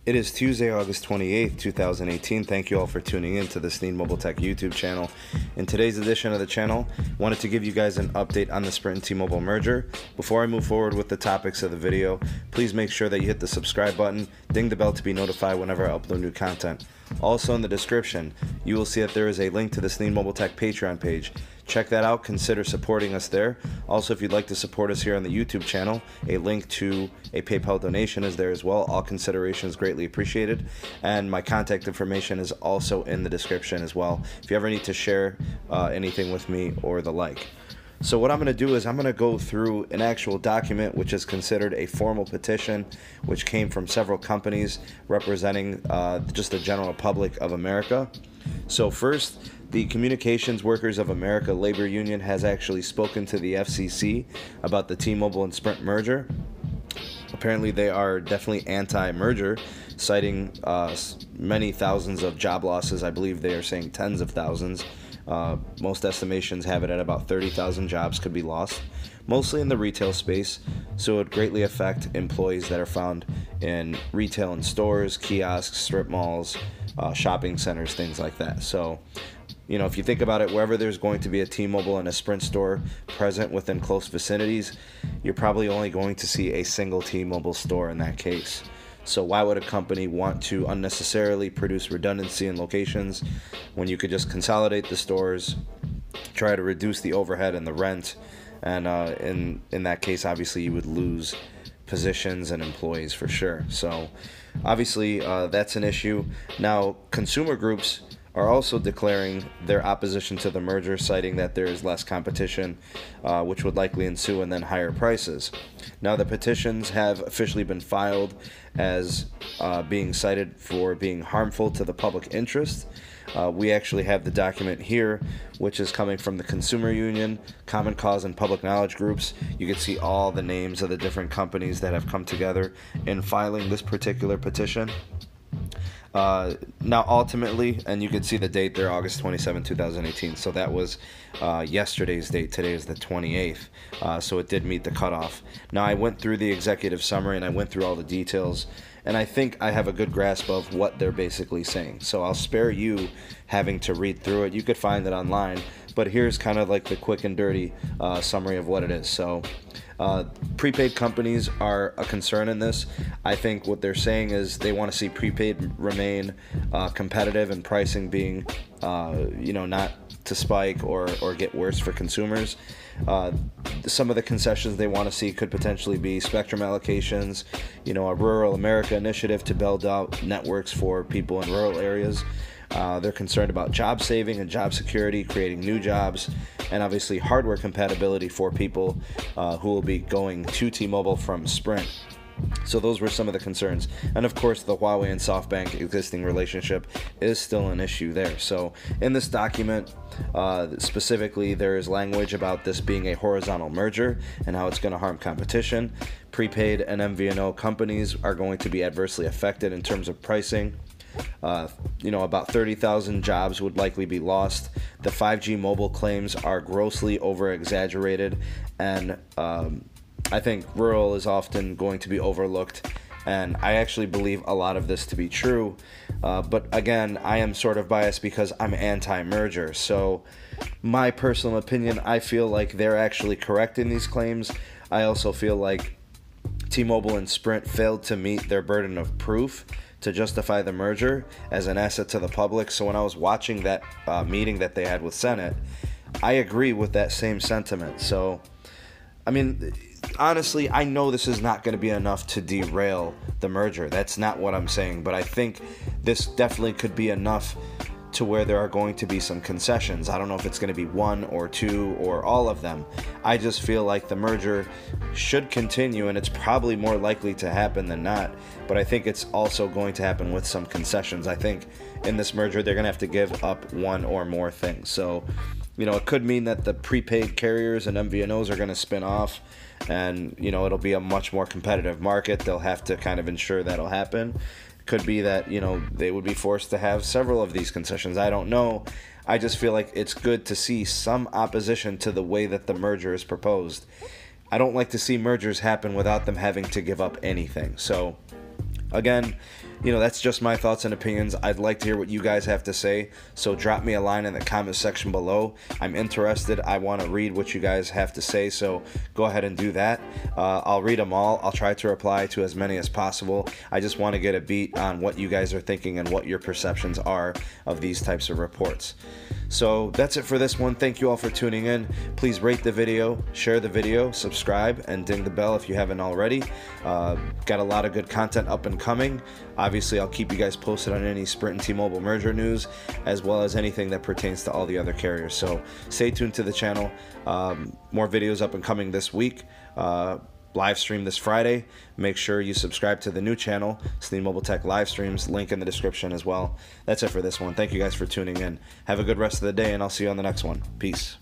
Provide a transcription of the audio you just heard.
It is Tuesday, August 28th, 2018. Thank you all for tuning in to the sneedmobiletech YouTube channel. In today's edition of the channel, wanted to give you guys an update on the Sprint and T-Mobile merger. Before I move forward with the topics of the video, please make sure that you hit the subscribe button, ding the bell to be notified whenever I upload new content. Also in the description, you will see that there is a link to the sneedmobiletech Patreon page. Check that out, consider supporting us there. Also, if you'd like to support us here on the YouTube channel, a link to a PayPal donation is there as well. All consideration is greatly appreciated. And my contact information is also in the description as well, if you ever need to share anything with me or the like. So what I'm going to do is I'm going to go through an actual document which is considered a formal petition, which came from several companies representing just the general public of America. So first, the Communications Workers of America Labor Union has actually spoken to the FCC about the T-Mobile and Sprint merger. Apparently they are definitely anti-merger, citing many thousands of job losses. I believe they are saying tens of thousands. Most estimations have it at about 30,000 jobs could be lost, mostly in the retail space, so it would greatly affect employees that are found in retail and stores, kiosks, strip malls, shopping centers, things like that. So, you know, if you think about it, wherever there's going to be a T-Mobile and a Sprint store present within close vicinities, you're probably only going to see a single T-Mobile store in that case. So why would a company want to unnecessarily produce redundancy in locations when you could just consolidate the stores, try to reduce the overhead and the rent, and in that case, obviously, you would lose positions and employees for sure. So obviously, that's an issue. Now, consumer groups are also declaring their opposition to the merger, citing that there is less competition, which would likely ensue, and then higher prices. Now, the petitions have officially been filed as being cited for being harmful to the public interest. We actually have the document here, which is coming from the Consumer Union, Common Cause, and Public Knowledge Groups. You can see all the names of the different companies that have come together in filing this particular petition. Now ultimately, and you can see the date there, August 27, 2018, so that was yesterday's date. Today is the 28th, so it did meet the cutoff. Now I went through the executive summary and I went through all the details, and I think I have a good grasp of what they're basically saying, so I'll spare you having to read through it. You could find it online, but here's kind of like the quick and dirty summary of what it is. So prepaid companies are a concern in this. I think what they're saying is they want to see prepaid remain competitive, and pricing being, not to spike or get worse for consumers. Some of the concessions they want to see could potentially be spectrum allocations, a rural America initiative to build out networks for people in rural areas. They're concerned about job saving and job security, creating new jobs, and obviously hardware compatibility for people who will be going to T-Mobile from Sprint. So those were some of the concerns. And of course, the Huawei and SoftBank existing relationship is still an issue there. So in this document, specifically, there is language about this being a horizontal merger and how it's going to harm competition. Prepaid and MVNO companies are going to be adversely affected in terms of pricing. About 30,000 jobs would likely be lost. The 5G mobile claims are grossly over-exaggerated, and I think rural is often going to be overlooked, and I actually believe a lot of this to be true. But again, I am sort of biased because I'm anti-merger, so my personal opinion, I feel like they're actually correct in these claims. I also feel like T-Mobile and Sprint failed to meet their burden of proof to justify the merger as an asset to the public. So when I was watching that meeting that they had with Senate, I agree with that same sentiment. So, I mean, honestly, I know this is not going to be enough to derail the merger. That's not what I'm saying, but I think this definitely could be enough to where there are going to be some concessions. I don't know if it's going to be one or two or all of them. I just feel like the merger should continue, and it's probably more likely to happen than not, but I think it's also going to happen with some concessions. I think in this merger they're going to have to give up one or more things. So, it could mean that the prepaid carriers and MVNOs are going to spin off, and it'll be a much more competitive market. They'll have to kind of ensure that'll happen. Could be that, they would be forced to have several of these concessions. I don't know. I just feel like it's good to see some opposition to the way that the merger is proposed. I don't like to see mergers happen without them having to give up anything. So, again, that's just my thoughts and opinions. I'd like to hear what you guys have to say, so drop me a line in the comment section below. I'm interested. I want to read what you guys have to say, so go ahead and do that. I'll read them all. I'll try to reply to as many as possible. I just want to get a beat on what you guys are thinking and what your perceptions are of these types of reports. So that's it for this one. Thank you all for tuning in. Please rate the video, share the video, subscribe, and ding the bell if you haven't already. Got a lot of good content up and coming. Obviously, I'll keep you guys posted on any Sprint and T-Mobile merger news, as well as anything that pertains to all the other carriers. So stay tuned to the channel. More videos up and coming this week. Live stream this Friday. Make sure you subscribe to the new channel, sneedmobiletech live streams, link in the description as well. That's it for this one. Thank you guys for tuning in. Have a good rest of the day, and I'll see you on the next one. Peace.